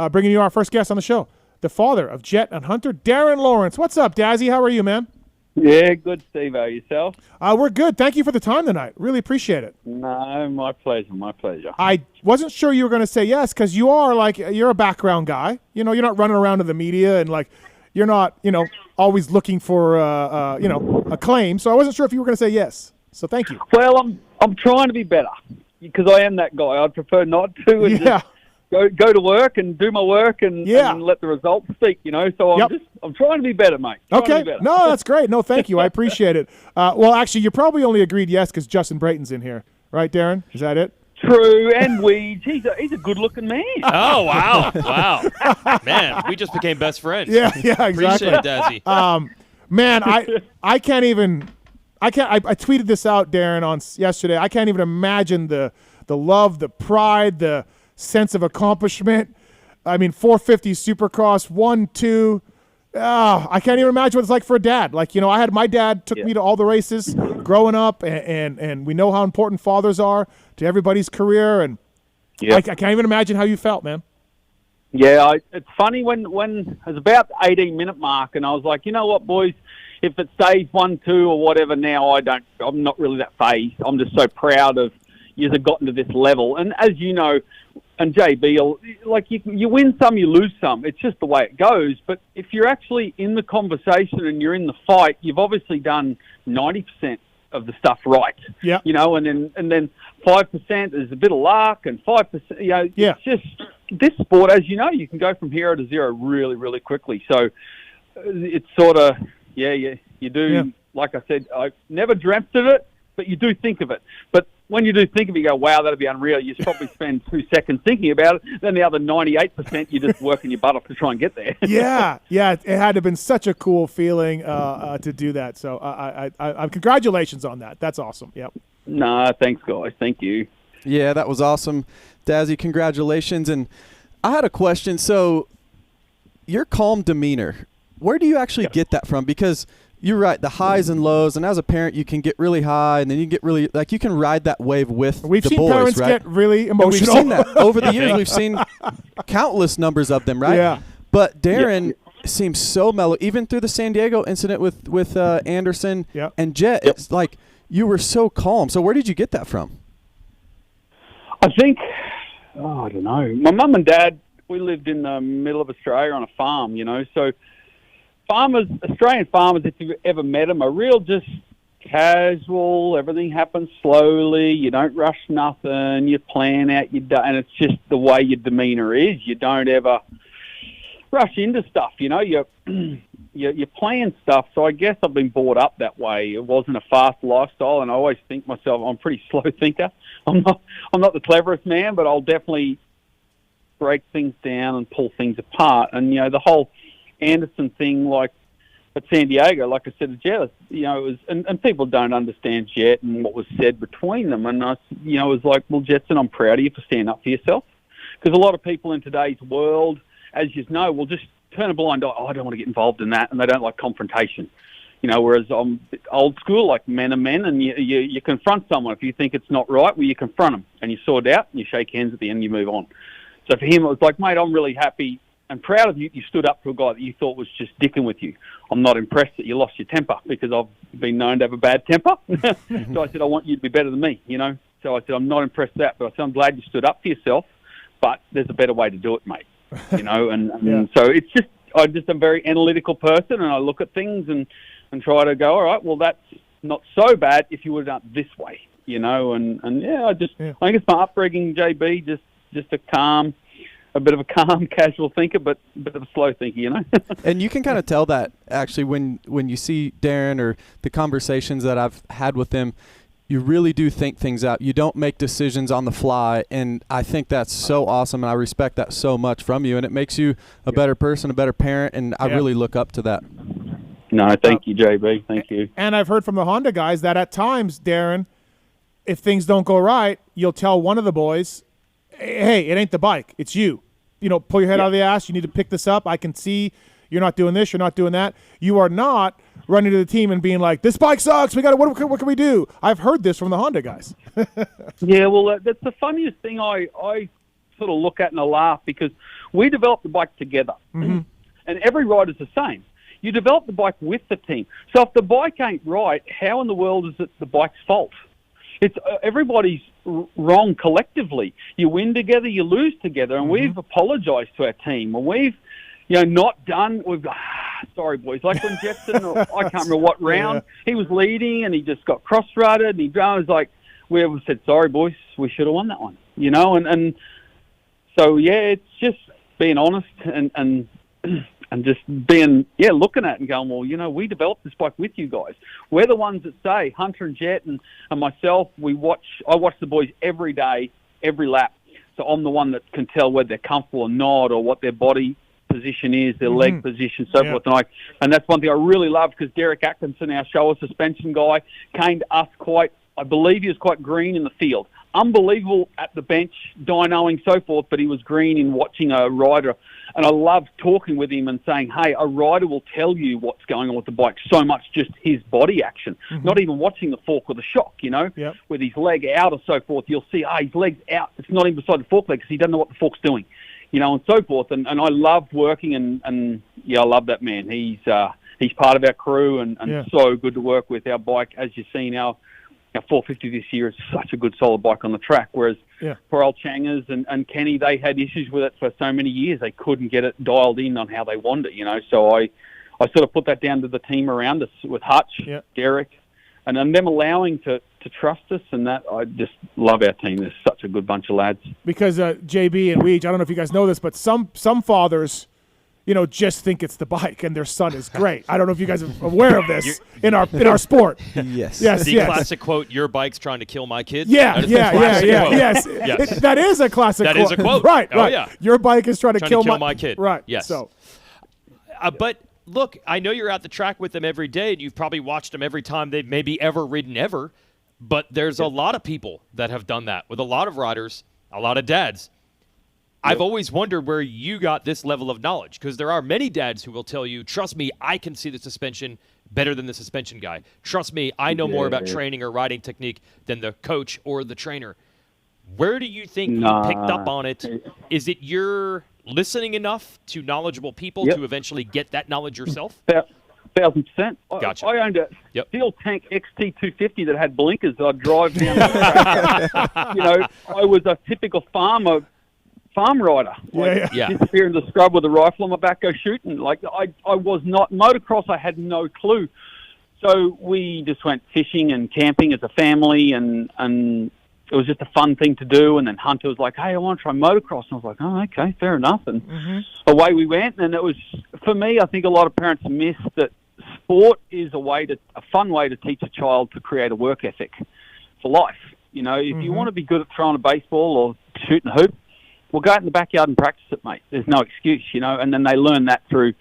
bringing you our first guest on the show, the father of Jett and Hunter, Darren Lawrence. What's up, Dazzy? How are you, man? Yeah, good, Steve. Yourself? We're good. Thank you for the time tonight. Really appreciate it. No, my pleasure, my pleasure. I wasn't sure you were going to say yes because you're a background guy. You know, you're not running around to the media and you're not, always looking for, acclaim. So I wasn't sure if you were going to say yes. So thank you. Well, I'm trying to be better because I am that guy. I'd prefer not to. And just go to work and do my work and let the results speak. So I'm trying to be better, mate. Okay. No, that's great. No, thank you. I appreciate it. Well, actually, you probably only agreed yes because Justin Brayton's in here, right, Darren? Is that it? True, and Weeds. He's a good-looking man. Oh, wow. Man, we just became best friends. Yeah, exactly. Appreciate it, Dazzy. Man, I can't even – I tweeted this out, Darren, on yesterday. I can't even imagine the love, the pride, the sense of accomplishment. I mean, 450 Supercross, 1, 2. I can't even imagine what it's like for a dad. I had my dad took me to all the races growing up, and we know how important fathers are to everybody's career. And I can't even imagine how you felt, man. Yeah, it's funny when it was about the 18-minute mark, and I was like, you know what, boys, if it stays 1, 2 or whatever now, I'm not really that phased. I'm just so proud of you have gotten to this level. And as you know, and JB, you win some, you lose some. It's just the way it goes. But if you're actually in the conversation and you're in the fight, you've obviously done 90% of the stuff right. Yeah. And then 5% is a bit of luck, and 5%. It's just this sport, as you know, you can go from 0 to 0 really, really quickly. So it's sort of you do. Yeah. Like I said, I never dreamt of it, but you do think of it. But when you do think of it, you go, wow, that'd be unreal. You probably spend 2 seconds thinking about it. Then the other 98%, you're just working your butt off to try and get there. Yeah. It had to have been such a cool feeling to do that. So I congratulations on that. That's awesome. Yep. No, thanks, guys. Thank you. Yeah, that was awesome. Dazzy, congratulations. And I had a question. So your calm demeanor, where do you actually get that from? Because you're right, the highs and lows, and as a parent, you can get really high, and then you get really you can ride that wave with We've the seen boys, parents right? get really emotional. And we've seen that over the years. We've seen countless numbers of them, right? Yeah. But Darren seems so mellow, even through the San Diego incident with Anderson and Jett. It's like you were so calm. So where did you get that from? I think, I don't know. My mum and dad, we lived in the middle of Australia on a farm, so Australian farmers, if you've ever met them, are real just casual. Everything happens slowly. You don't rush nothing. You plan out your day, and it's just the way your demeanor is. You don't ever rush into stuff. You plan stuff. So I guess I've been brought up that way. It wasn't a fast lifestyle, and I always think myself I'm a pretty slow thinker. I'm not the cleverest man, but I'll definitely break things down and pull things apart. And the whole Anderson thing, like at San Diego, like I said to Jett, it was, and people don't understand Jett and what was said between them. And I, was like, well, Jetson, I'm proud of you for standing up for yourself, because a lot of people in today's world, as you know, will just turn a blind eye. Oh, I don't want to get involved in that, and they don't like confrontation. Whereas I'm old school, like men are men, and you confront someone. If you think it's not right, well, you confront them, and you sort it out, and you shake hands at the end, and you move on. So for him, it was like, mate, I'm really happy and proud of you. You stood up to a guy that you thought was just dicking with you. I'm not impressed that you lost your temper, because I've been known to have a bad temper. So I said, I want you to be better than me, So I said, I'm not impressed with that, but I said, I'm glad you stood up for yourself, but there's a better way to do it, mate. And so it's just, I'm just a very analytical person, and I look at things and try to go, all right, well, that's not so bad if you would have done it this way, I think it's my upbringing, JB, just a bit of a calm, casual thinker, but a bit of a slow thinker, And you can kind of tell that, actually, when you see Darren or the conversations that I've had with him, you really do think things out. You don't make decisions on the fly, and I think that's so awesome, and I respect that so much from you, and it makes you a better person, a better parent, and I really look up to that. No, thank you, JB. Thank you. And I've heard from the Honda guys that at times, Darren, if things don't go right, you'll tell one of the boys, hey, it ain't the bike, it's you. Pull your head out of the ass. You need to pick this up. I can see you're not doing this, you're not doing that. You are not running to the team and being like, this bike sucks. We got what can we do? I've heard this from the Honda guys. Yeah, well, that's the funniest thing I sort of look at and I laugh, because We develop the bike together. Mm-hmm. And every rider's the same. You develop the bike with the team. So if the bike ain't right, how in the world is it the bike's fault? It's everybody's wrong collectively. You win together, you lose together, and we've apologised to our team. And we've, not done. Sorry, boys. Like when Jetson, I can't remember what round, he was leading and he just got cross-rutted, and he was like, we said, sorry, boys, we should have won that one. And so, it's just being honest and just being, looking at it and going, well, we developed this bike with you guys. We're the ones that say, Hunter and Jett and myself, I watch the boys every day, every lap. So I'm the one that can tell whether they're comfortable or not, or what their body position is, their leg position, so forth. And that's one thing I really love, because Derek Atkinson, our shower suspension guy, came to us I believe he was quite green in the field. Unbelievable at the bench, dynoing, so forth, but he was green in watching a rider. And I love talking with him and saying, hey, a rider will tell you what's going on with the bike, so much just his body action, not even watching the fork or the shock, with his leg out or so forth. You'll see, his leg's out. It's not even beside the fork leg because he doesn't know what the fork's doing, and so forth. And I love working and I love that man. He's part of our crew and so good to work with. Our bike, as you've seen, our 450 this year is such a good, solid bike on the track, whereas poor old Changers and Kenny, they had issues with it for so many years. They couldn't get it dialed in on how they wanted it, So I sort of put that down to the team around us with Hutch, Derek, and then them allowing to trust us, and that I just love our team. There's such a good bunch of lads. Because JB and Weege, I don't know if you guys know this, but some fathers just think it's the bike and their son is great. I don't know if you guys are aware of this in our sport. Yes. The classic quote, your bike's trying to kill my kid. Yes. That is a classic quote. That is a quote. Right. Oh, yeah. Your bike is trying to kill my kid. Right. Yes. So. But look, I know you're at the track with them every day, and you've probably watched them every time they've maybe ever ridden ever, but there's a lot of people that have done that with a lot of riders, a lot of dads. I've always wondered where you got this level of knowledge, because there are many dads who will tell you, trust me, I can see the suspension better than the suspension guy. Trust me, I know more about training or riding technique than the coach or the trainer. Where do you think you picked up on it? Is it you're listening enough to knowledgeable people to eventually get that knowledge yourself? 1,000%. Gotcha. I owned a steel tank XT250 that had blinkers that I'd drive down the track. I was a typical farm rider. Disappear in the scrub with a rifle on my back, go shooting. I was not motocross. I had no clue. So we just went fishing and camping as a family, and it was just a fun thing to do. And then Hunter was like, hey, I want to try motocross. And I was like, oh, okay, fair enough. And away we went. And it was, for me, I think a lot of parents miss that sport is a fun way to teach a child to create a work ethic for life. If you want to be good at throwing a baseball or shooting a hoop, well, go out in the backyard and practice it, mate. There's no excuse, and then they learn that for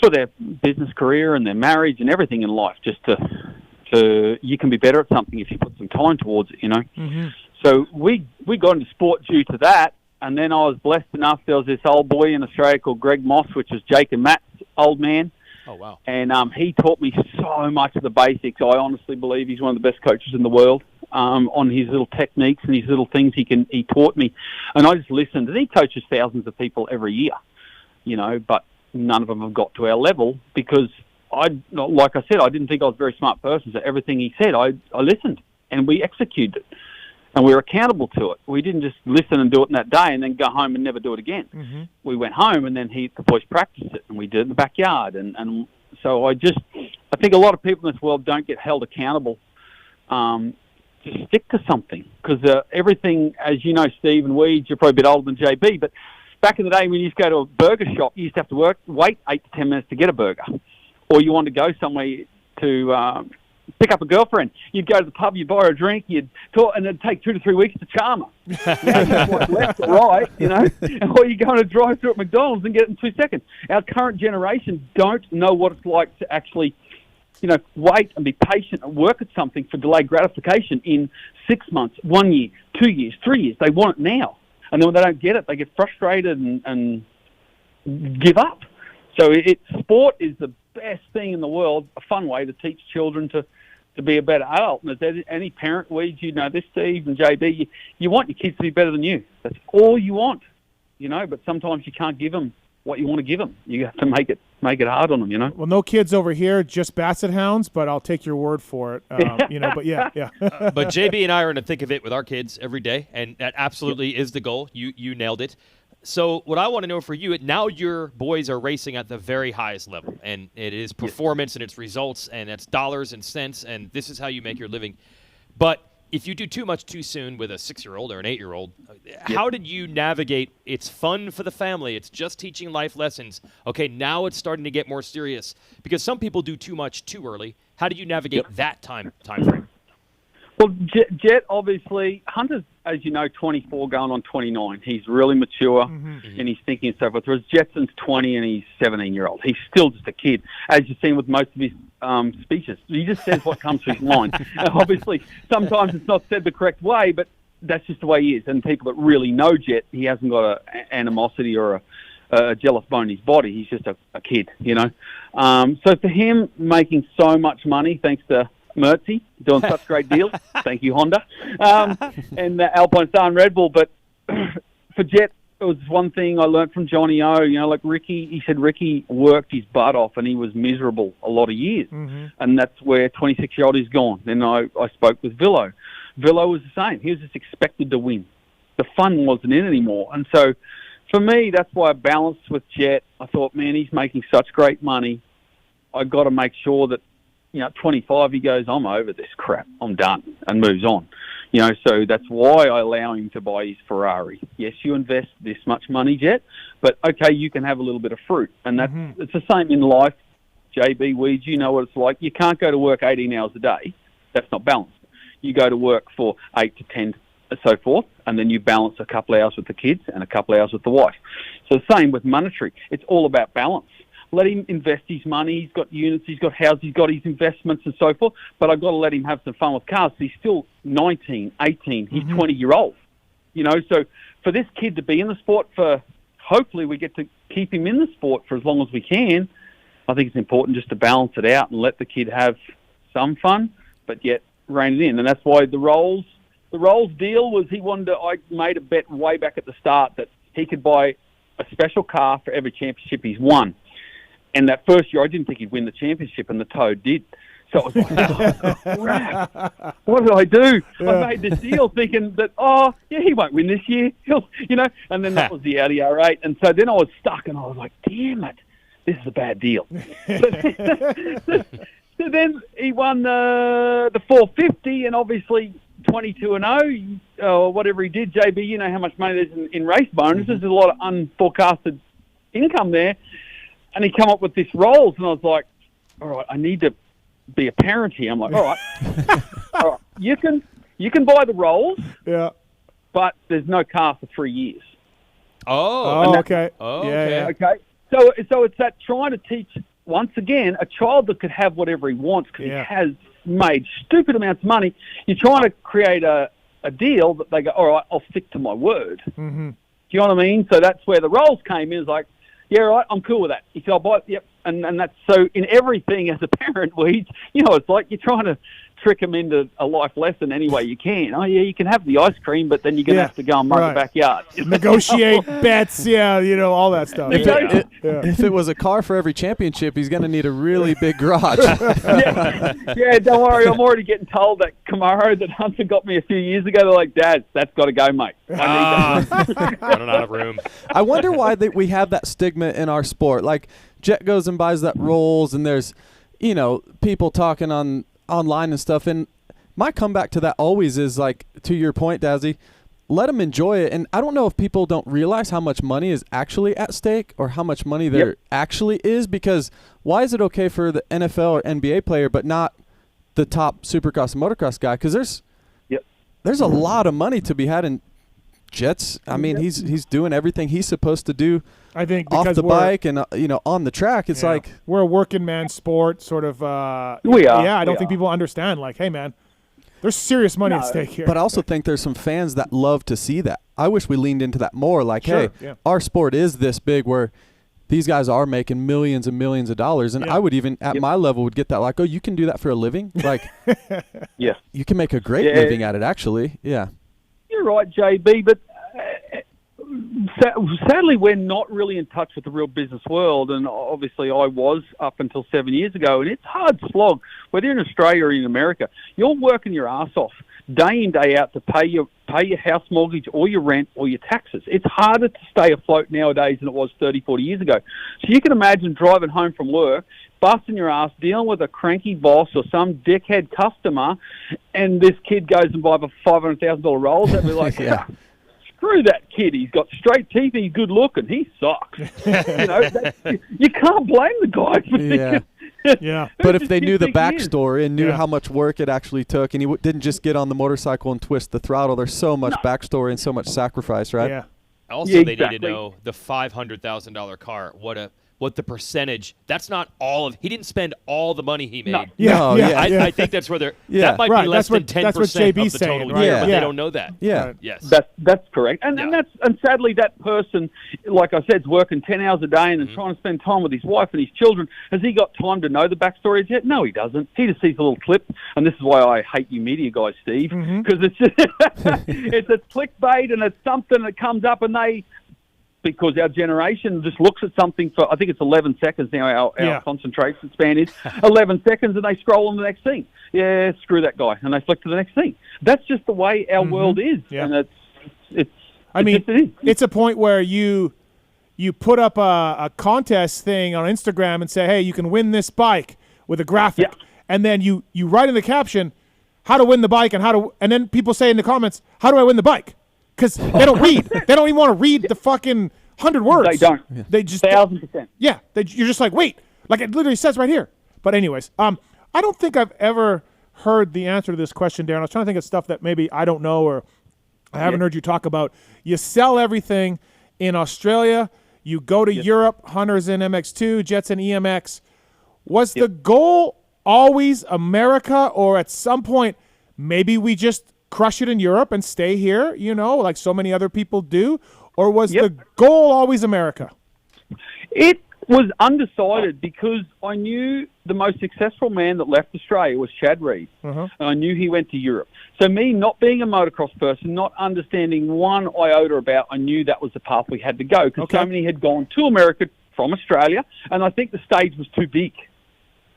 their business career and their marriage and everything in life, just to you can be better at something if you put some time towards it, So we got into sport due to that, and then I was blessed enough, there was this old boy in Australia called Greg Moss, which was Jake and Matt's old man. Oh, wow. And he taught me so much of the basics. I honestly believe he's one of the best coaches in the world. On his little techniques and his little things he taught me. And I just listened. And he coaches thousands of people every year, but none of them have got to our level because like I said, I didn't think I was a very smart person. So everything he said, I listened and we executed it. And we were accountable to it. We didn't just listen and do it in that day and then go home and never do it again. We went home and then the boys practiced it and we did it in the backyard. And so I think a lot of people in this world don't get held accountable to stick to something, because everything, as you know, Steve and Weege, you're probably a bit older than JB, but back in the day when you used to go to a burger shop, you used to have to wait 8 to 10 minutes to get a burger, or you wanted to go somewhere to pick up a girlfriend. You'd go to the pub, you'd buy her a drink, you'd talk, and it'd take 2 to 3 weeks to charm her. Now you just like left or right, or you go on a drive-through at McDonald's and get it in 2 seconds. Our current generation don't know what it's like to actually wait and be patient and work at something for delayed gratification in 6 months, 1 year, 2 years, 3 years. They want it now. And then when they don't get it, they get frustrated and give up. So sport is the best thing in the world, a fun way to teach children to be a better adult. And as any parent, this, Steve and JB, you want your kids to be better than you. That's all you want. you know, but sometimes you can't give them what you want to give them. You have to make it hard on them, you know. Well, no kids over here, just basset hounds, but I'll take your word for it. You know, but yeah. But JB and I are in the thick of it with our kids every day, and that absolutely is the goal. You nailed it. So what I want to know for you, now your boys are racing at the very highest level, and it is performance and it's results, and it's dollars and cents, and this is how you make your living. But if you do too much too soon with a 6-year-old or an 8-year-old, how did you navigate? It's fun for the family. It's just teaching life lessons. Okay, now it's starting to get more serious because some people do too much too early. How do you navigate that time frame? Well, Jett, obviously, Hunter's, as you know, 24 going on 29. He's really mature and he's thinking and so forth. Whereas Jetson's 20 and he's 17-year-old. He's still just a kid, as you've seen with most of his speeches. He just says what comes to his mind. And obviously, sometimes it's not said the correct way, but that's just the way he is. And people that really know Jett, he hasn't got an animosity or a jealous bone in his body. He's just a kid, you know. So for him, making so much money, thanks to Mertzy, doing such great deals. Thank you, Honda. And Alpine Star and Red Bull. But for Jett, it was one thing I learned from Johnny O. You know, like Ricky, he said Ricky worked his butt off and he was miserable a lot of years. And that's where 26-year-old is gone. Then I spoke with Villo. Villo was the same. He was just expected to win. The fun wasn't in anymore. And so for me, that's why I balanced with Jett. I thought, man, he's making such great money. I got to make sure that, you know, at 25, he goes, I'm over this crap. I'm done, and moves on. You know, so that's why I allow him to buy his Ferrari. Yes, you invest this much money, Jett, but okay, you can have a little bit of fruit. And that's it's the same in life. JB Weeds, you know what it's like. You can't go to work 18 hours a day. That's not balanced. You go to work for 8 to 10 and so forth, and then you balance a couple of hours with the kids and a couple of hours with the wife. So the same with monetary. It's all about balance. Let him invest his money. He's got units, he's got houses, he's got his investments and so forth. But I've got to let him have some fun with cars. He's still 19, 18. He's 20-year-old. You know, so for this kid to be in the sport hopefully we get to keep him in the sport for as long as we can. I think it's important just to balance it out and let the kid have some fun, but yet rein it in. And that's why the Rolls deal was I made a bet way back at the start that he could buy a special car for every championship he's won. And that first year, I didn't think he'd win the championship, and the Toad did. So I was like, oh, crap. What did I do? Yeah. I made this deal thinking that, he won't win this year. You know, and then that was the Audi R8. And so then I was stuck, and I was like, damn it, this is a bad deal. So then he won the 450, and obviously 22-0, or whatever he did. JB, you know how much money there's in race bonuses. There's a lot of unforecasted income there. And he come up with this Rolls, and I was like, all right, I need to be a parent here. I'm like, all right, you can buy the Rolls, but there's no car for 3 years. Okay. Okay. So it's that trying to teach, once again, a child that could have whatever he wants because he has made stupid amounts of money. You're trying to create a deal that they go, all right, I'll stick to my word. Do you know what I mean? So that's where the Rolls came in. It's like, yeah, right, I'm cool with that. He said, I'll buy it. Yep. And that's so in everything as a parent, it's like you're trying to trick them into a life lesson any way you can. Oh, yeah, you can have the ice cream, but then you're going to have to go and mug the backyard. Negotiate bets, all that stuff. If it was a car for every championship, he's going to need a really big garage. Don't worry. I'm already getting told that Camaro that Hunter got me a few years ago, they're like, Dad, that's got to go, mate. I need that. Running out of room. I wonder why we have that stigma in our sport. Like, Jett goes and buys that Rolls, and there's, people talking online and stuff, and my comeback to that always is like, to your point, Dazzy, let them enjoy it. And I don't know if people don't realize how much money is actually at stake or how much money there actually is, because why is it okay for the NFL or NBA player but not the top supercross and motocross guy? Because there's a lot of money to be had in Jett's. I mean, he's doing everything he's supposed to do. I think off the bike and on the track. It's like we're a working man sport, sort of. We are. Yeah, I don't think people understand. Like, hey, man, there's serious money at stake here. But I also think there's some fans that love to see that. I wish we leaned into that more. Like, our sport is this big, where these guys are making millions and millions of dollars, and I would even at my level would get that. Like, oh, you can do that for a living. Like, you can make a great living at it. Actually, You're right, JB, but sadly, we're not really in touch with the real business world, and obviously I was up until 7 years ago, and it's hard slog. Whether you're in Australia or in America, you're working your ass off day in, day out to pay your house mortgage or your rent or your taxes. It's harder to stay afloat nowadays than it was 30, 40 years ago. So you can imagine driving home from work, busting your ass, dealing with a cranky boss or some dickhead customer, and this kid goes and buys a $500,000 Rolls. That'd be like, Yeah. Screw that kid. He's got straight teeth and he's good looking. He sucks. You can't blame the guy for Yeah. Yeah. But if they knew the think he is? backstory and knew Yeah. how much work it actually took, and he didn't just get on the motorcycle and twist the throttle, there's so much backstory and so much sacrifice, right? Yeah. Also, Yeah, they need to exactly. know the $500,000 car. What the percentage? That's not all of. He didn't spend all the money he made. No. Yeah. No, yeah, yeah. yeah. I think that's where they're. Yeah. That might Right, be less that's what- than that's what 10% JB's of the total saying, year, right? but Yeah. they don't know that. Yeah. Right. Yes. That's correct, and Yeah. and sadly that person, like I said, is working 10 hours a day and then trying to spend time with his wife and his children. Has he got time to know the backstory yet? No, he doesn't. He just sees a little clip, and this is why I hate you media guys, Steve, because it's just it's a clickbait and it's something that comes up, and because our generation just looks at something for, I think it's 11 seconds now, our concentration span is 11 seconds, and they scroll on the next thing. Yeah, screw that guy, and they flick to the next thing. That's just the way our world is, Yeah. and it's I mean, just, it is. it's a point where you put up a contest thing on Instagram and say, hey, you can win this bike with a graphic. Yeah. And then you write in the caption how to win the bike and then people say in the comments, how do I win the bike? Because they don't read. They don't even want to read the fucking 100 words. They don't. Yeah. They just 1,000%. Yeah, you're just like, wait, like it literally says right here. But anyways, I don't think I've ever heard the answer to this question, Darren. I was trying to think of stuff that maybe I don't know or I haven't heard you talk about. You sell everything in Australia. You go to Europe. Hunter's in MX2, Jett's in EMX. Was the goal always America, or at some point maybe we just crush it in Europe and stay here, like so many other people do? Or was the goal always America? It was undecided because I knew the most successful man that left Australia was Chad Reed. And I knew he went to Europe. So me not being a motocross person, not understanding one iota about, I knew that was the path we had to go because so many had gone to America from Australia, and I think the stage was too big.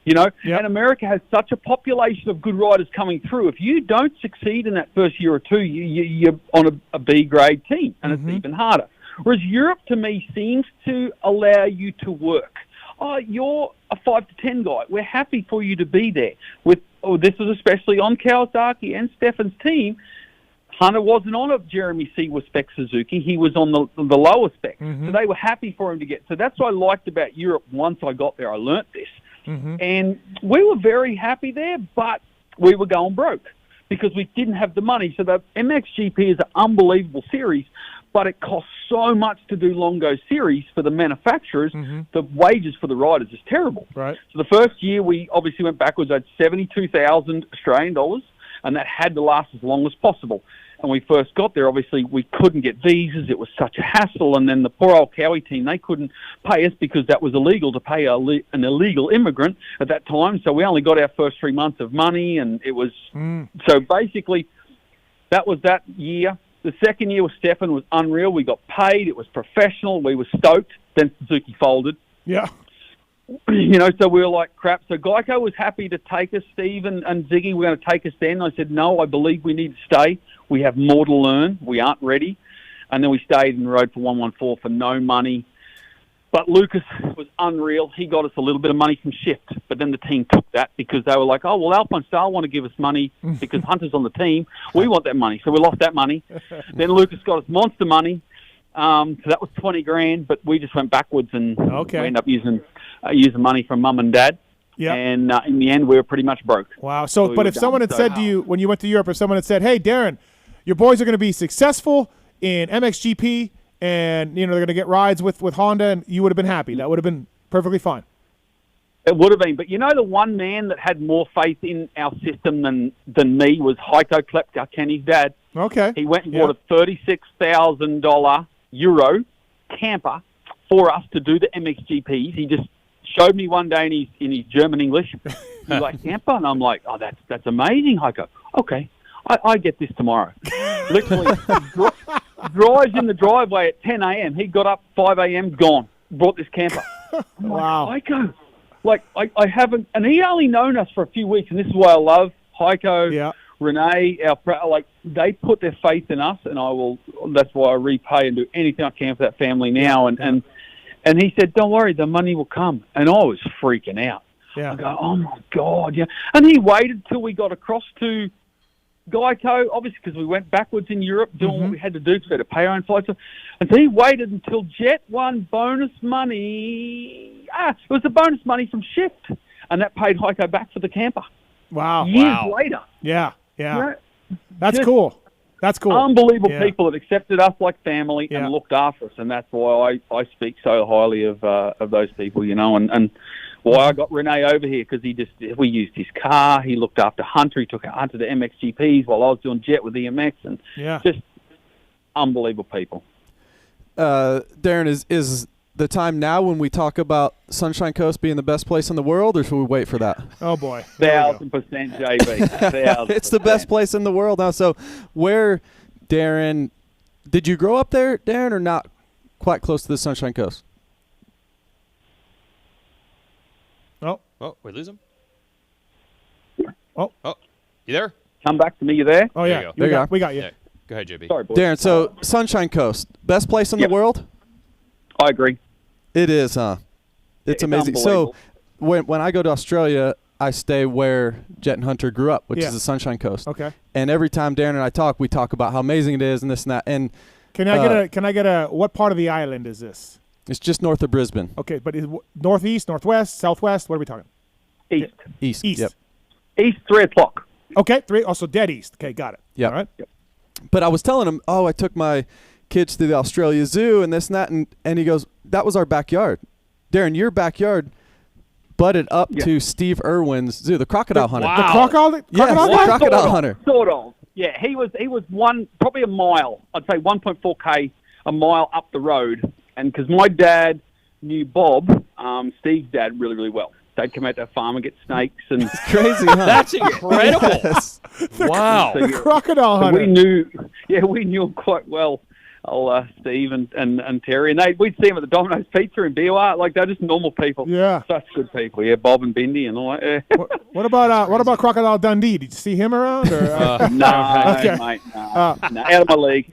And America has such a population of good riders coming through. If you don't succeed in that first year or two, you're on a B grade team, and it's even harder. Whereas Europe, to me, seems to allow you to work. Oh, you're a 5 to 10 guy. We're happy for you to be there. This was especially on Kawasaki and Stefan's team. Hunter wasn't on a Jeremy Seaworth spec Suzuki. He was on the lower spec. So they were happy for him to get. So that's what I liked about Europe. Once I got there, I learnt this. And we were very happy there, but we were going broke because we didn't have the money. So the MXGP is an unbelievable series, but it costs so much to do Longo series for the manufacturers. The wages for the riders is terrible. Right. So the first year we obviously went backwards at 72,000 Australian dollars, and that had to last as long as possible. And we first got there, obviously, we couldn't get visas. It was such a hassle. And then the poor old Cowie team, they couldn't pay us because that was illegal to pay an illegal immigrant at that time. So we only got our first 3 months of money, and it was... So basically, that was that year. The second year with Stefan was unreal. We got paid. It was professional. We were stoked. Then Suzuki folded. Yeah. So we were like, crap. So Geico was happy to take us. Steve and Ziggy were going to take us then. I said, no, I believe we need to stay. We have more to learn. We aren't ready. And then we stayed and rode for 114 for no money. But Lucas was unreal. He got us a little bit of money from Shift. But then the team took that because they were like, oh, well, Alpine Star want to give us money because Hunter's on the team. We want that money. So we lost that money. Then Lucas got us monster money. So that was 20 grand, but we just went backwards and we ended up using money from mum and dad. Yeah. And in the end, we were pretty much broke. Wow. So, but if someone had said to you when you went to Europe, if someone had said, hey, Darren, your boys are going to be successful in MXGP and, they're going to get rides with Honda, and you would have been happy. That would have been perfectly fine. It would have been. But the one man that had more faith in our system than me was Heiko Klepka, Kenny's dad. Okay. He went and bought a $36,000 Euro camper for us to do the MXGPs. He just showed me one day in his German English. He's like, camper? And I'm like, oh, that's amazing, Heiko. Okay, I get this tomorrow. Literally, drives in the driveway at 10 a.m. He got up 5 a.m. gone. Brought this camper. Wow. Heiko, like I haven't, and he only known us for a few weeks, and this is why I love Heiko, Yeah. Renee, like they put their faith in us, and I will. That's why I repay and do anything I can for that family now. And he said, "Don't worry, the money will come." And I was freaking out. Yeah. I go, "Oh my God!" Yeah. And he waited till we got across to Geico, obviously because we went backwards in Europe doing what we had to do because we had to pay our own flights. And so he waited until Jett won bonus money. It was the bonus money from Shift, and that paid Heiko back for the camper. Wow. Years later. Yeah. You Yeah. know, That's just cool. That's cool. Unbelievable Yeah. people that accepted us like family Yeah. and looked after us, and that's why I speak so highly of those people, you know, and why I got Renee over here, because we used his car, he looked after Hunter, he took Hunter to MXGPs while I was doing Jett with EMX, and just unbelievable people. Darren, is the time now when we talk about Sunshine Coast being the best place in the world, or should we wait for that? Oh boy. There we go. 1,000% JB. 1,000%. It's the best place in the world now. So where, Darren, did you grow up there, Darren, or not quite close to the Sunshine Coast? Oh, we lose him? Oh. You there? Come back to me, you there? Oh, There yeah. you go. There you go. We got you. Yeah. Go ahead, JB. Sorry, boys. Darren, so Sunshine Coast, best place in Yep. the world? I agree. It is, huh? It's amazing. So when I go to Australia, I stay where Jett and Hunter grew up, which is the Sunshine Coast. Okay. And every time Darren and I talk, we talk about how amazing it is and this and that. And Can I get a what part of the island is this? it's just north of Brisbane. Okay, but is northeast, northwest, southwest? What are we talking? East. East. East. Yep. East, 3 o'clock. Okay, three. Also, dead east. Okay, got it. Yep. All right. But I was telling him, I took my kids to the Australia Zoo and this and that. And he goes, that was our backyard. Darren, your backyard butted up to Steve Irwin's zoo, the crocodile hunter. Wow. The crocodile. Yes, Crocodile the guy? crocodile hunter. Sort of. Yeah, he was probably a mile. I'd say 1.4K, a mile up the road. And because my dad knew Bob, Steve's dad, really, really well. They'd come out to the farm and get snakes and Crazy, huh? That's incredible. Yes. Wow. So, The crocodile so hunter. we knew him quite well. Steve and Terry, and we'd see him at the Domino's Pizza in Biwa. Like, they're just normal people. Yeah. Such good people. Yeah, Bob and Bindi and all that. Yeah. What about Crocodile Dundee? Did you see him around? Or, No, Okay. mate. No. No. Out of my league.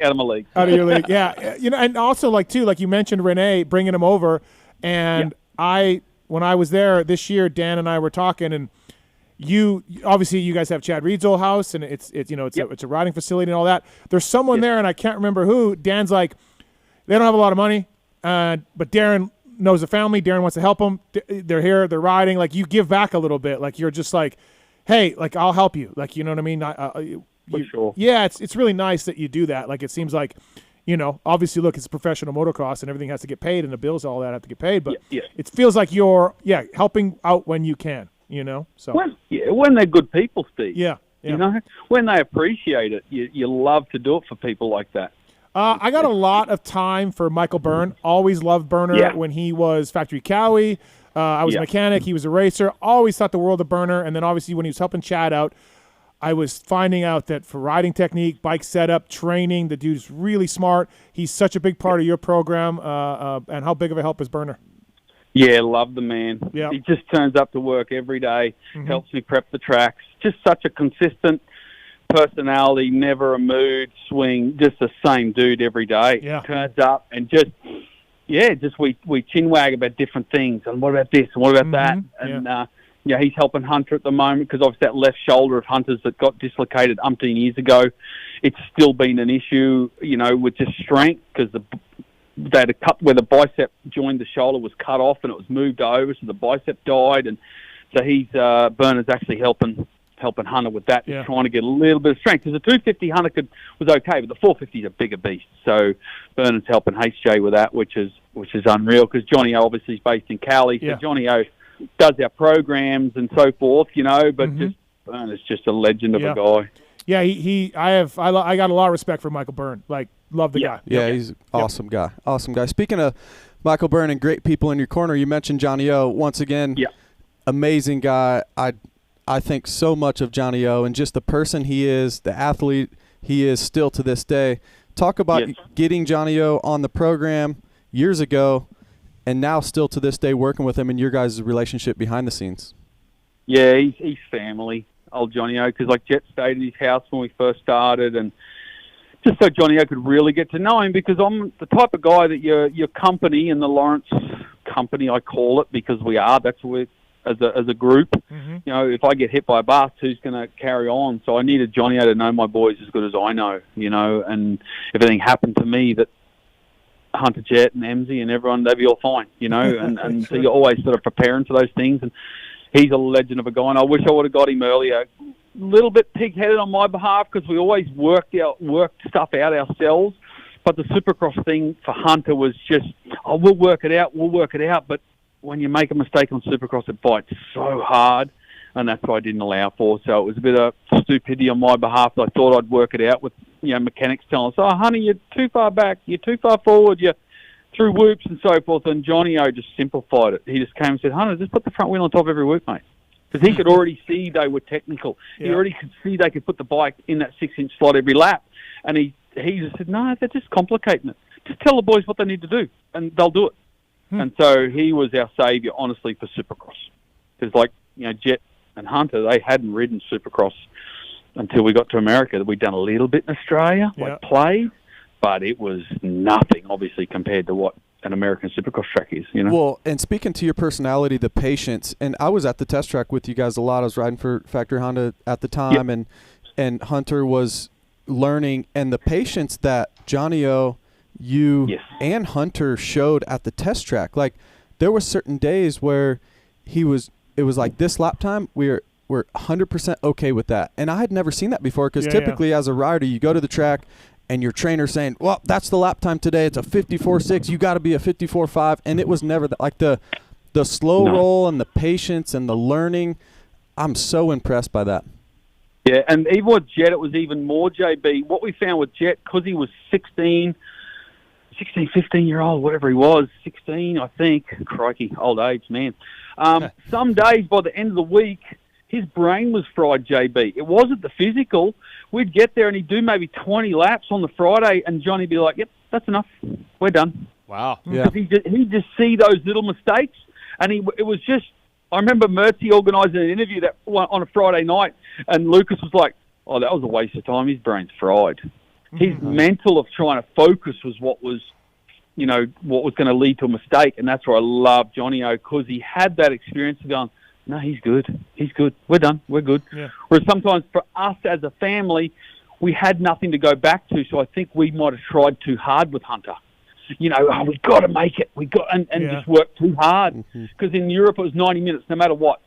Out of your league? Yeah. You know, and also like you mentioned Renee bringing him over, and when I was there this year, Dan and I were talking, and you obviously you guys have Chad Reed's old house, and it's a riding facility and all that. There's someone there, and I can't remember who. Dan's like, they don't have a lot of money, but Darren knows the family. Darren wants to help them. They're here. They're riding. Like, you give back a little bit. Like, you're just like, hey, like, I'll help you. Like, you know what I mean? For sure. Yeah, it's really nice that you do that. Like, it seems like, obviously, look, it's professional motocross and everything has to get paid and the bills, all that have to get paid. But it feels like you're, helping out when you can, So when they're good people, Steve. Yeah. You know, when they appreciate it, you love to do it for people like that. I got a lot of time for Michael Byrne. Always loved Burner when he was Factory Cowie. I was a mechanic. He was a racer. Always thought the world of Burner. And then obviously when he was helping Chad out, I was finding out that for riding technique, bike setup, training, the dude's really smart. He's such a big part of your program. And how big of a help is Burner? Yeah, love the man. Yeah. He just turns up to work every day, helps me prep the tracks. Just such a consistent personality, never a mood swing, just the same dude every day. Yeah. Turns up and just we chinwag about different things. And what about this? And what about that? And, he's helping Hunter at the moment because obviously that left shoulder of Hunter's that got dislocated umpteen years ago. It's still been an issue, with just strength because they had a cut where the bicep joined the shoulder was cut off and it was moved over, so the bicep died. And so he's Bernard's actually helping Hunter with that, just trying to get a little bit of strength. Because the 250 Hunter was okay, but the 450 is a bigger beast. So Bernard's helping HJ with that, which is unreal. Because Johnny O obviously is based in Cali, so Johnny O does our programs and so forth, but just Bernard's just a legend of a guy. Yeah, I got a lot of respect for Michael Byrne. Like, love the guy. Yeah, he's an awesome guy. Awesome guy. Speaking of Michael Byrne and great people in your corner, you mentioned Johnny O. Once again, amazing guy. I think so much of Johnny O and just the person he is, the athlete he is still to this day. Talk about Yes. getting Johnny O on the program years ago, and now still to this day working with him in your guys' relationship behind the scenes. Yeah, he's family, old Johnny O, because like Jett stayed at his house when we first started, and just so Johnny O could really get to know him, because I'm the type of guy that your company and the Lawrence company, I call it, because we are. That's what as a group. Mm-hmm. You know, if I get hit by a bus, who's going to carry on? So I needed Johnny O to know my boys as good as I know. You know, and if anything happened to me, that Hunter, Jett, and Emsy and everyone, they'd be all fine. You know, and so you're always sort of preparing for those things. And he's a legend of a guy, and I wish I would have got him earlier. Little bit pig-headed on my behalf because we always worked stuff out ourselves. But the Supercross thing for Hunter was just, we'll work it out. But when you make a mistake on Supercross, it bites so hard, and that's what I didn't allow for. So it was a bit of stupidity on my behalf. I thought I'd work it out with mechanics telling us, "Oh, honey, you're too far back, you're too far forward, you're through whoops and so forth." And Johnny O just simplified it. He just came and said, "Hunter, just put the front wheel on top every whoop, mate." Because he could already see they were technical. Yeah. He already could see they could put the bike in that 6-inch slot every lap. And he just said, "No, they're just complicating it. Just tell the boys what they need to do, and they'll do it." And so he was our saviour, honestly, for Supercross. Because, like, Jett and Hunter, they hadn't ridden Supercross until we got to America. We'd done a little bit in Australia, like played, but it was nothing, obviously, compared to what an American Supercross track is, Well, and speaking to your personality, the patience, and I was at the test track with you guys a lot. I was riding for Factory Honda at the time, and Hunter was learning, and the patience that Johnny O, you and Hunter showed at the test track. Like, there were certain days where it was like, this lap time, we're 100% okay with that. And I had never seen that before, because typically as a rider, you go to the track and your trainer's saying, "Well, that's the lap time today. It's a 54.6. You got to be a 54.5." And it was never that. Like, the slow roll and the patience and the learning, I'm so impressed by that. Yeah, and even with Jett, it was even more, JB. What we found with Jett, because he was 16, 15-year-old, whatever he was, 16, I think. Crikey, old age, man. Some days by the end of the week, his brain was fried, JB. It wasn't the physical. We'd get there and he'd do maybe 20 laps on the Friday, and Johnny'd be like, "Yep, that's enough. We're done." Wow. Yeah. Because he'd just see those little mistakes, and it was just, I remember Mertzi organising an interview that on a Friday night, and Lucas was like, "Oh, that was a waste of time. His brain's fried." His mental of trying to focus was what was going to lead to a mistake, and that's where I love Johnny O, because he had that experience of going, "No, he's good. He's good. We're done. We're good." Yeah. Whereas sometimes for us as a family, we had nothing to go back to, so I think we might have tried too hard with Hunter. We got to make it. And just work too hard. Because in Europe it was 90 minutes, no matter what.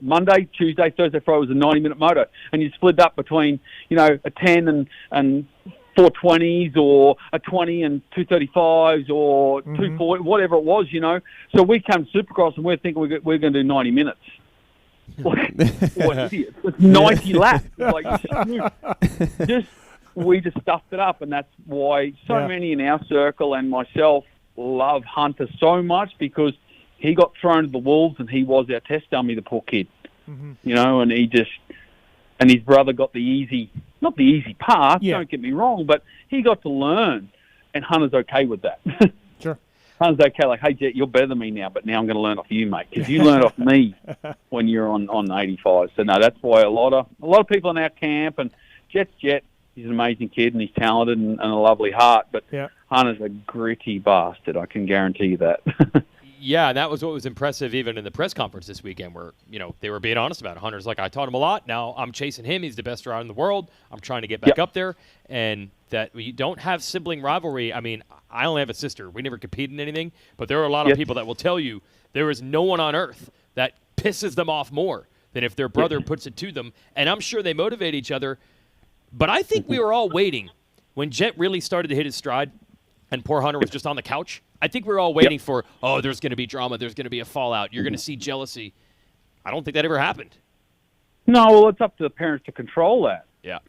Monday, Tuesday, Thursday, Friday was a 90-minute moto, and you split up between a 10 and 420s, or a 20 and 235s, or 240, whatever it was, So we come to Supercross and we're thinking we're going to do 90 minutes. What idiots. It's 90 laps. Like, we just stuffed it up, and that's why so many in our circle and myself love Hunter so much, because he got thrown to the wolves and he was our test dummy, the poor kid. And and his brother got not the easy path, don't get me wrong, but he got to learn, and Hunter's okay with that. Sure. Hunter's okay, like, "Hey, Jett, you're better than me now, but now I'm going to learn off you, mate, because you learned off me when you're on 85. So, no, that's why a lot of people in our camp, and Jett's Jett, he's an amazing kid, and he's talented and a lovely heart, but Hunter's a gritty bastard, I can guarantee you that. Yeah, and that was what was impressive even in the press conference this weekend, where, they were being honest about it. Hunter's like, "I taught him a lot. Now I'm chasing him. He's the best rider in the world. I'm trying to get back up there." And that we don't have sibling rivalry. I mean, I only have a sister. We never compete in anything, but there are a lot of people that will tell you there is no one on earth that pisses them off more than if their brother puts it to them. And I'm sure they motivate each other. But I think we were all waiting when Jett really started to hit his stride and poor Hunter was just on the couch. I think we were all waiting for, there's going to be drama, there's going to be a fallout, you're going to see jealousy. I don't think that ever happened. No, well, it's up to the parents to control that. Yeah.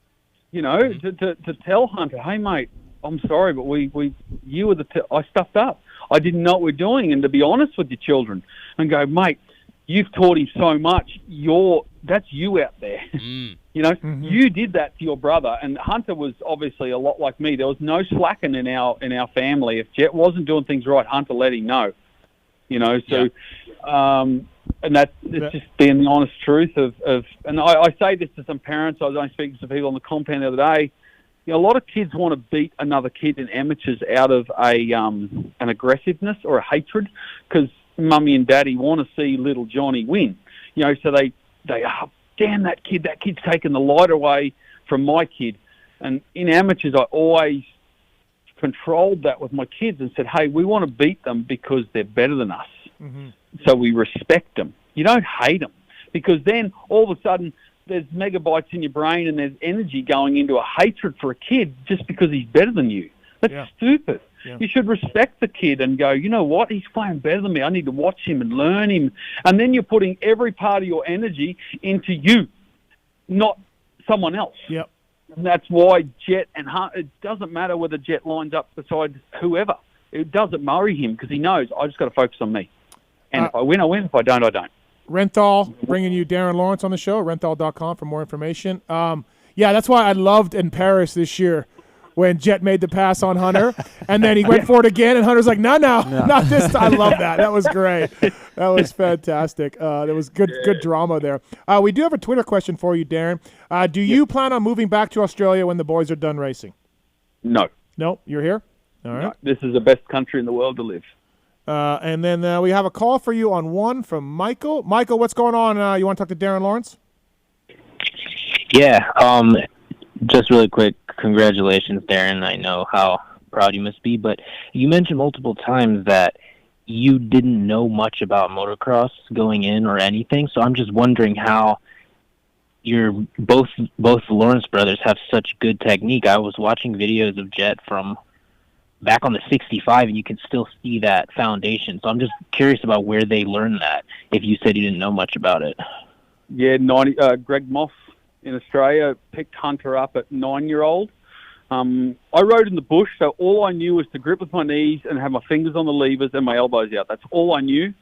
To tell Hunter, "Hey, mate, I'm sorry, but you were I stuffed up. I didn't know what we're doing." And to be honest with your children and go, "Mate, you've taught him so much. That's you out there. You know, you did that to your brother, and Hunter was obviously a lot like me. There was no slacking in our family. If Jett wasn't doing things right, Hunter let him know. You know, so and it's just being the honest truth of and I say this to some parents. I was only speaking to people on the compound the other day. You know, a lot of kids want to beat another kid in amateurs out of an aggressiveness or a hatred, because mummy and daddy want to see little Johnny win. You know, so they damn that kid's taking the light away from my kid. And in amateurs, I always controlled that with my kids and said, hey, we want to beat them because they're better than us. So we respect them. You don't hate them, because then all of a sudden there's megabytes in your brain and there's energy going into a hatred for a kid just because he's better than you. That's stupid. Yeah. You should respect the kid and go, you know what, he's playing better than me. I need to watch him and learn him. And then you're putting every part of your energy into you, not someone else. Yep. And that's why Jett and Hunt, it doesn't matter whether Jett lines up beside whoever. It doesn't worry him, because he knows I just got to focus on me. And if I win, I win. If I don't, I don't. Renthal bringing you Darren Lawrence on the show, renthal.com for more information. Yeah, that's why I loved in Paris this year when Jett made the pass on Hunter, and then he went for it again, and Hunter's like, no, not this time. I love that. That was great. That was fantastic. There was good drama there. We do have a Twitter question for you, Darren. Do you plan on moving back to Australia when the boys are done racing? No. No, you're here? All right. No, this is the best country in the world to live. And then we have a call for you on one from Michael. Michael, what's going on? You want to talk to Darren Lawrence? Yeah, just really quick, congratulations, Darren. I know how proud you must be, but you mentioned multiple times that you didn't know much about motocross going in or anything, so I'm just wondering how both the Lawrence brothers have such good technique. I was watching videos of Jett from back on the 65, and you can still see that foundation. So I'm just curious about where they learned that, if you said you didn't know much about it. Yeah, Greg Moss in Australia picked Hunter up at 9-year-old. I rode in the bush, so all I knew was to grip with my knees and have my fingers on the levers and my elbows out. That's all I knew.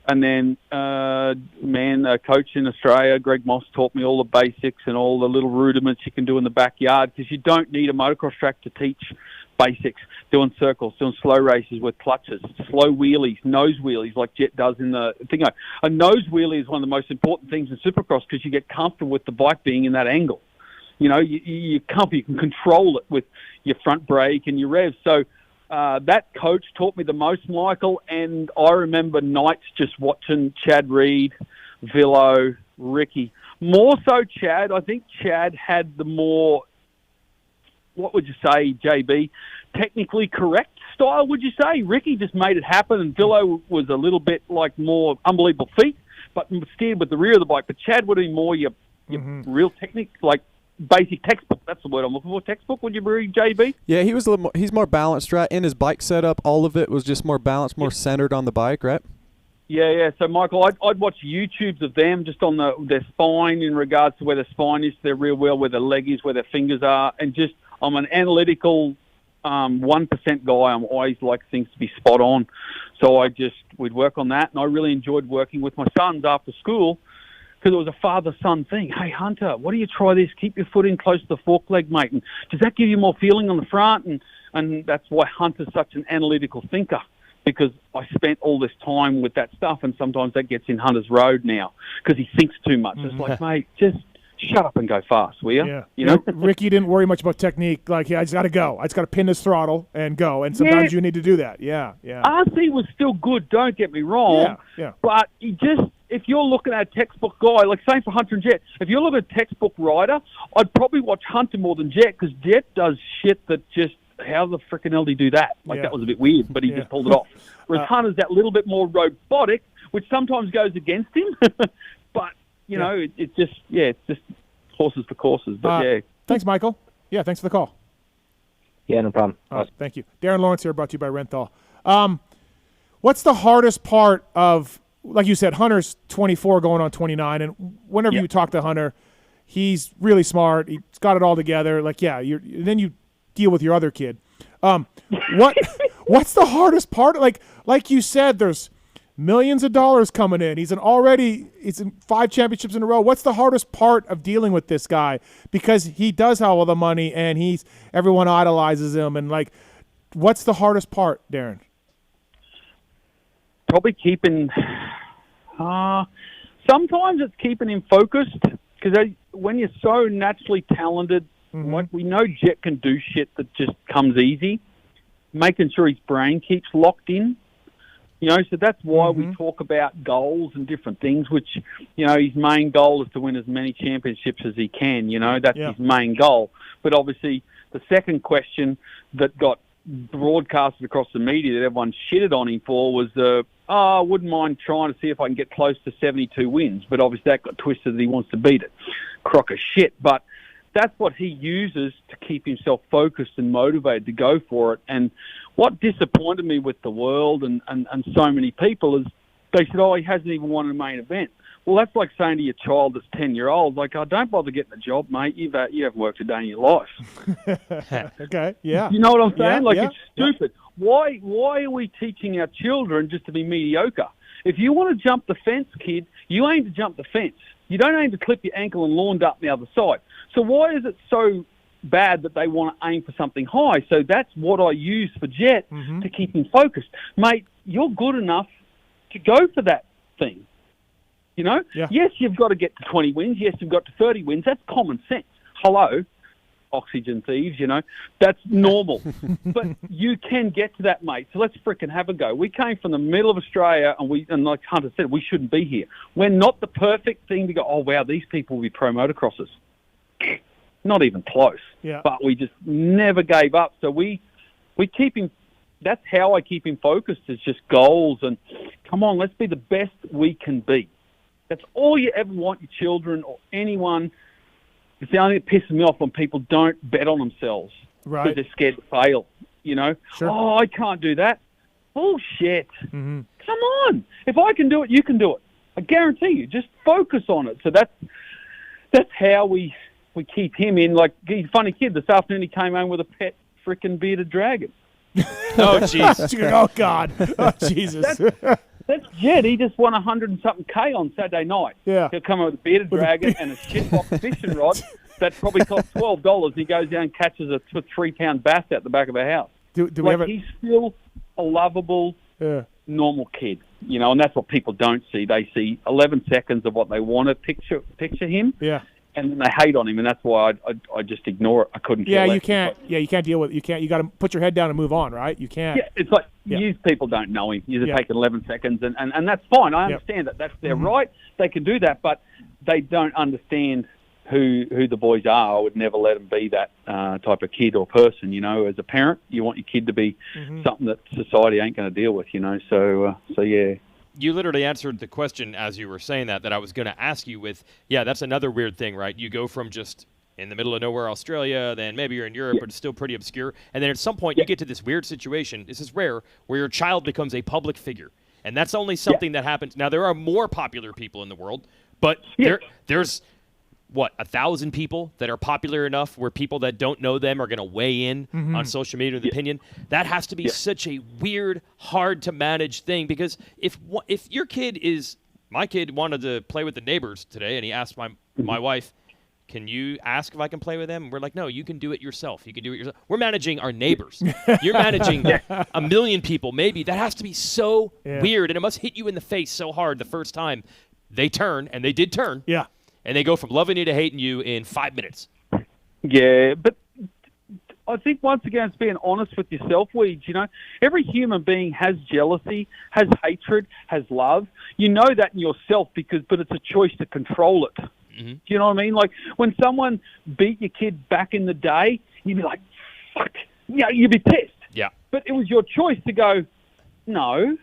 And then, a coach in Australia, Greg Moss, taught me all the basics and all the little rudiments you can do in the backyard, because you don't need a motocross track to teach basics, doing circles, doing slow races with clutches, slow wheelies, nose wheelies like Jett does in the thing. A nose wheelie is one of the most important things in Supercross, because you get comfortable with the bike being in that angle. You know, you can control it with your front brake and your revs. So that coach taught me the most, Michael, and I remember nights just watching Chad Reed, Villo, Ricky. More so Chad. I think Chad had the more, what would you say, JB, technically correct style, would you say? Ricky just made it happen, and Villo was a little bit like more unbelievable feet, but steered with the rear of the bike. But Chad would be more your real technique, like basic textbook. That's the word I'm looking for. Textbook, would you agree, JB? Yeah, he was a little more, he's more balanced, right? In his bike setup, all of it was just more balanced, more centered on the bike, right? Yeah. So, Michael, I'd watch YouTubes of them just on their spine, in regards to where their spine is, their rear wheel, where their leg is, where their fingers are, and just, I'm an analytical 1% guy. I'm always like things to be spot on. So we'd work on that, and I really enjoyed working with my sons after school, because it was a father-son thing. Hey, Hunter, why don't you try this? Keep your foot in close to the fork leg, mate. And does that give you more feeling on the front? And that's why Hunter's such an analytical thinker, because I spent all this time with that stuff, and sometimes that gets in Hunter's road now because he thinks too much. It's like, mate, just shut up and go fast, will you? Yeah. You know? Ricky didn't worry much about technique. Like, I just got to go. I just got to pin this throttle and go. And sometimes you need to do that. Yeah. RC was still good, don't get me wrong. Yeah. But if you're looking at a textbook guy, like same for Hunter and Jett, if you're looking at a textbook rider, I'd probably watch Hunter more than Jett, because Jett does shit that just, how the frickin' hell did he do that? That was a bit weird, but he just pulled it off. Whereas Hunter's that little bit more robotic, which sometimes goes against him. But, you know, it's just horses for courses. But, Thanks, Michael. Yeah, thanks for the call. Yeah, no problem. Thank you. Darren Lawrence here, brought to you by Renthal. What's the hardest part of, like you said, Hunter's 24 going on 29, and whenever you talk to Hunter, he's really smart. He's got it all together. Like, then you deal with your other kid. What's the hardest part? Like you said, there's millions of dollars coming in. He's in 5 championships in a row. What's the hardest part of dealing with this guy? Because he does have all the money and everyone idolizes him. And like, what's the hardest part, Darren? Probably keeping. Sometimes it's keeping him focused because when you're so naturally talented, like we know Jett can do shit that just comes easy. Making sure his brain keeps locked in. So that's why we talk about goals and different things, which, his main goal is to win as many championships as he can. That's his main goal. But obviously, the second question that got broadcasted across the media that everyone shitted on him for was, I wouldn't mind trying to see if I can get close to 72 wins. But obviously that got twisted that he wants to beat it. Crock of shit. But that's what he uses to keep himself focused and motivated to go for it. And what disappointed me with the world and so many people is they said, he hasn't even won a main event. Well, that's like saying to your child that's 10-year-old, like, don't bother getting a job, mate. You haven't worked a day in your life. Okay, yeah. You know what I'm saying? Yeah, it's stupid. Yeah. Why are we teaching our children just to be mediocre? If you want to jump the fence, kid, you aim to jump the fence. You don't aim to clip your ankle and launch up the other side. So why is it so bad that they want to aim for something high? So that's what I use for Jett to keep him focused. Mate, you're good enough to go for that thing. Yeah. Yes, you've got to get to 20 wins. Yes, you've got to 30 wins. That's common sense. Hello, oxygen thieves, That's normal. But you can get to that, mate. So let's frickin' have a go. We came from the middle of Australia, and like Hunter said, we shouldn't be here. We're not the perfect thing to go, oh, wow, these people will be pro motocrossers. Not even close. Yeah. But we just never gave up. So we keep him. That's how I keep him focused, is just goals. And come on, let's be the best we can be. That's all you ever want your children or anyone. It's the only thing that pisses me off when people don't bet on themselves. Right. Because they're scared to fail, Sure. Oh, I can't do that. Bullshit. Come on. If I can do it, you can do it. I guarantee you. Just focus on it. So that's how we keep him in. Like, he's a funny kid. This afternoon he came home with a pet freaking bearded dragon. Oh, jeez. Oh, God. Oh, Jesus. That's Jett. He just won 100 and something K on Saturday night. Yeah. He'll come up with a bearded dragon and a shitbox fishing rod that probably costs $12. He goes down and catches a 3-pound bass out the back of a house. He's still a lovable, normal kid, and that's what people don't see. They see 11 seconds of what they want to picture him. Yeah. And then they hate on him, and that's why I just ignore it. I couldn't care less. You can't. Yeah, you can't deal with it. You got to put your head down and move on, right? You can't. Yeah, it's like these people don't know him. You just take 11 seconds, and that's fine. I understand that. That's their right. They can do that, but they don't understand who the boys are. I would never let them be that type of kid or person. As a parent, you want your kid to be something that society ain't going to deal with. So yeah. You literally answered the question as you were saying that I was going to ask you with, that's another weird thing, right? You go from just in the middle of nowhere, Australia, then maybe you're in Europe, but it's still pretty obscure. And then at some point you get to this weird situation, this is rare, where your child becomes a public figure. And that's only something that happens. Now, there are more popular people in the world, but there's 1,000 people that are popular enough where people that don't know them are going to weigh in on social media with opinion. That has to be such a weird, hard to manage thing, because if your kid my kid wanted to play with the neighbors today, and he asked my wife, can you ask if I can play with them? And we're like, no, you can do it yourself. You can do it yourself. We're managing our neighbors. You're managing 1 million people, maybe. That has to be so weird, and it must hit you in the face so hard the first time they turn, and they did turn. Yeah. And they go from loving you to hating you in 5 minutes. Yeah, but I think once again it's being honest with yourself, Weeds. Every human being has jealousy, has hatred, has love. You know that in yourself but it's a choice to control it. Do you know what I mean? Like when someone beat your kid back in the day, you'd be like, fuck. You'd be pissed. Yeah. But it was your choice to go, no.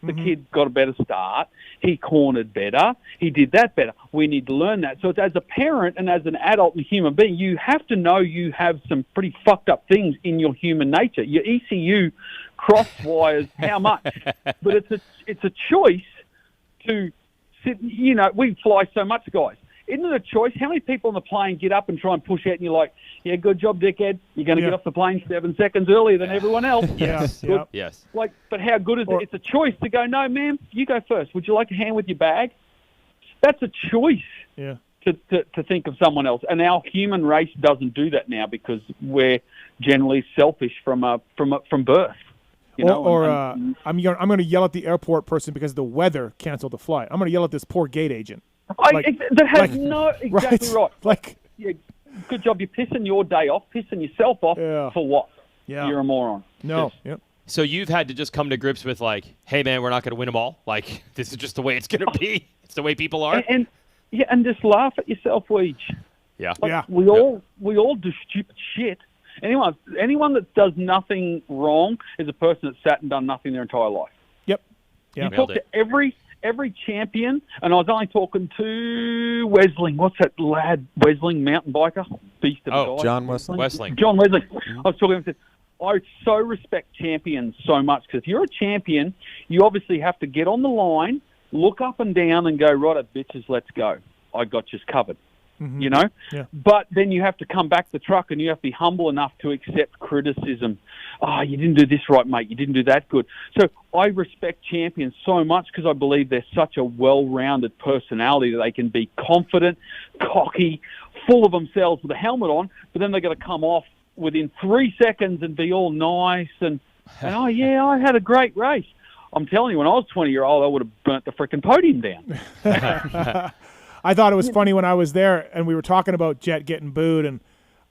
The kid got a better start. He cornered better. He did that better. We need to learn that. So as a parent and as an adult and human being, you have to know you have some pretty fucked up things in your human nature. Your ECU cross wires how much? But it's a choice to sit. We fly so much, guys. isn't it a choice? How many people on the plane get up and try and push out, and you're like, yeah, good job, dickhead. You're going to get off the plane 7 seconds earlier than everyone else. Yes. Yeah. Yes. Like, but how good is it? It's a choice to go, no, ma'am, you go first. Would you like a hand with your bag? That's a choice. Yeah. To think of someone else, and our human race doesn't do that now because we're generally selfish from birth. You know, I'm going to yell at the airport person because the weather canceled the flight. I'm going to yell at this poor gate agent. That has exactly right. Like, yeah, good job. You're pissing your day off, pissing yourself off for what? Yeah. You're a moron. No. Yes. Yep. So you've had to just come to grips with like, hey man, we're not going to win them all. Like this is just the way it's going to be. It's the way people are. And just laugh at yourself, Weege. Yeah. Like, we all do stupid shit. Anyone that does nothing wrong is a person that's sat and done nothing their entire life. Yep. Yeah. You talk to every champion, and I was only talking to Wesling. What's that lad? Wesling, mountain biker, beast of a guy. John Wesling. John Wesling. I was talking to him and said, I so respect champions so much because if you're a champion, you obviously have to get on the line, look up and down, and go, right, bitches, let's go. I got you covered. Mm-hmm. You know? Yeah. But then you have to come back the truck and you have to be humble enough to accept criticism. Oh, you didn't do this right, mate. You didn't do that good. So I respect champions so much because I believe they're such a well-rounded personality that they can be confident, cocky, full of themselves with a helmet on, but then they're going to come off within 3 seconds and be all nice and oh, yeah, I had a great race. I'm telling you, when I was 20-year-old, I would have burnt the frickin' podium down. I thought it was funny when I was there and we were talking about Jett getting booed, and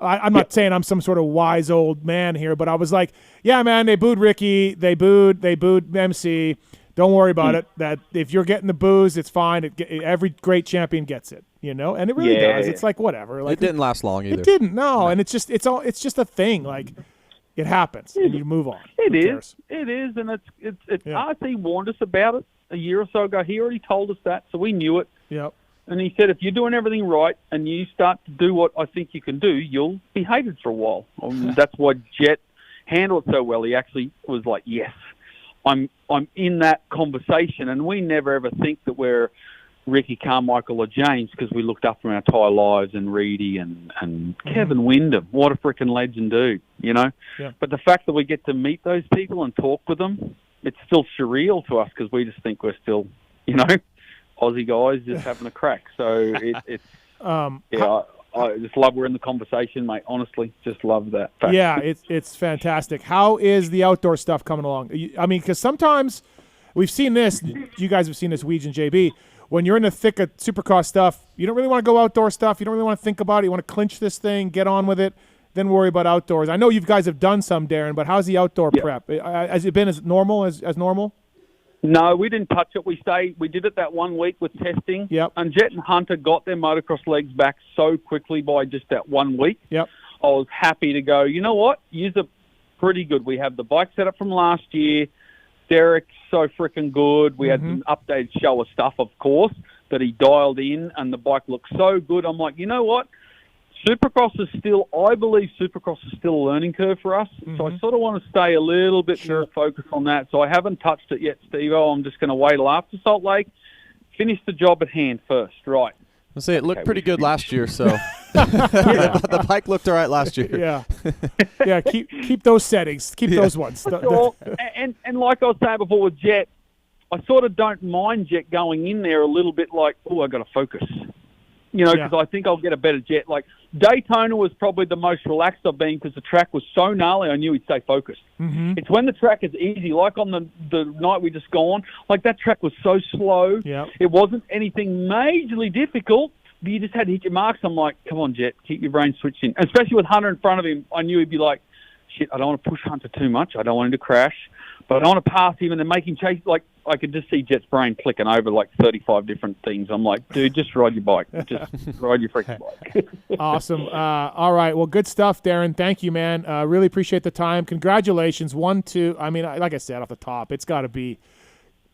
I'm not saying I'm some sort of wise old man here, but I was like, yeah, man, they booed Ricky, they booed MC. Don't worry about it. That if you're getting the boos, it's fine. Every great champion gets it, you know, and it really does. It's like whatever. Like, it didn't last long either. It didn't, no. And it's just a thing. Like it happens, and you move on. It is, and it's. RC warned us about it a year or so ago. He already told us that, so we knew it. Yep. And he said, if you're doing everything right and you start to do what I think you can do, you'll be hated for a while. That's why Jett handled it so well. He actually was like, yes, I'm in that conversation. And we never ever think that we're Ricky, Carmichael or James because we looked up from our entire lives and Reedy and Kevin Wyndham. What a freaking legend dude, you know? Yeah. But the fact that we get to meet those people and talk with them, it's still surreal to us because we just think we're still, you know, Aussie guys just having a crack. So I just love we're in the conversation, mate. Honestly, just love that fact. Yeah, it's fantastic. How is the outdoor stuff coming along? I mean, because sometimes we've seen this. You guys have seen this, Weege and JB. When you're in the thick of Supercross stuff, you don't really want to go outdoor stuff. You don't really want to think about it. You want to clinch this thing, get on with it, then worry about outdoors. I know you guys have done some, Darren, but how's the outdoor prep? Has it been as normal as normal? No, we didn't touch it. We did it that 1 week with testing. Yep. And Jett and Hunter got their motocross legs back so quickly by just that 1 week. Yep. I was happy to go, you know what? You're pretty good. We have the bike set up from last year. Derek's so freaking good. We had an updated show of stuff, of course, that he dialed in, and the bike looked so good. I'm like, you know what? I believe Supercross is still a learning curve for us. So I sort of want to stay a little bit more focused on that. So I haven't touched it yet, Steve-O. I'm just going to wait till after Salt Lake, finish the job at hand first, right? I'll say it looked pretty good last year, so the bike looked all right last year. Yeah. Yeah, keep those settings. Keep those ones. And like I was saying before with Jett, I sort of don't mind Jett going in there a little bit like, oh, I got to focus. You know, because I think I'll get a better Jett. Like, Daytona was probably the most relaxed I've been because the track was so gnarly, I knew he'd stay focused. It's when the track is easy, like on the night we just gone, like that track was so slow. Yep. It wasn't anything majorly difficult, but you just had to hit your marks. I'm like, come on, Jett, keep your brain switched in. Especially with Hunter in front of him, I knew he'd be like, shit, I don't want to push Hunter too much. I don't want him to crash. But I don't want to pass him and then make him chase. Like, I could just see Jett's brain clicking over like 35 different things. I'm like, dude, just ride your bike. Just ride your freaking bike. Awesome. All right. Well, good stuff, Darren. Thank you, man. Really appreciate the time. Congratulations. 1, 2. I mean, like I said off the top, it's got to be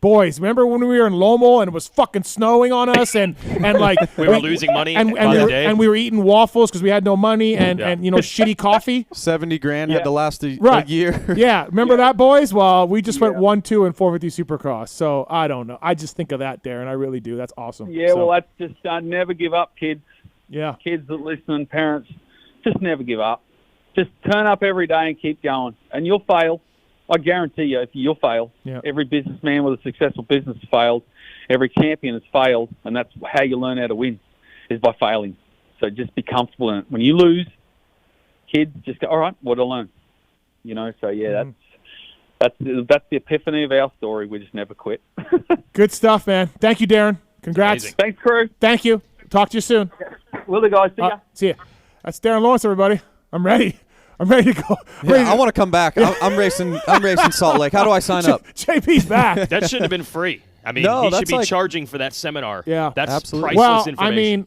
Boys, remember when we were in Lowell and it was fucking snowing on us and like We were losing money by the day. and we were eating waffles because we had no money and shitty coffee. 70 grand had to last a Right. year. Yeah, remember that, boys? Well, we just went 1-2 and 450 Supercross. So I don't know. I just think of that, Darren. I really do. That's awesome. Yeah, So, well, that's just never give up, kids. yeah. Kids that listen, parents, just never give up. Just turn up every day and keep going, and you'll fail. I guarantee you, you'll fail. Yeah. Every businessman with a successful business has failed. Every champion has failed, and that's how you learn how to win, is by failing. So just be comfortable in it. When you lose, kids, just go, all right, what did I learn? So yeah, that's the epiphany of our story. We just never quit. Good stuff, man. Thank you, Darren. Congrats. Amazing. Thanks, crew. Thank you. Talk to you soon. Will the guys see ya? See ya. That's Darren Lawrence, everybody. I'm ready. I'm ready to go. Yeah, I want to come back. I'm racing Salt Lake. How do I sign up? JP's back. That shouldn't have been free. I mean, No, he should that's be like- charging for that seminar. Yeah. that's Absolutely. priceless Well, information. I mean,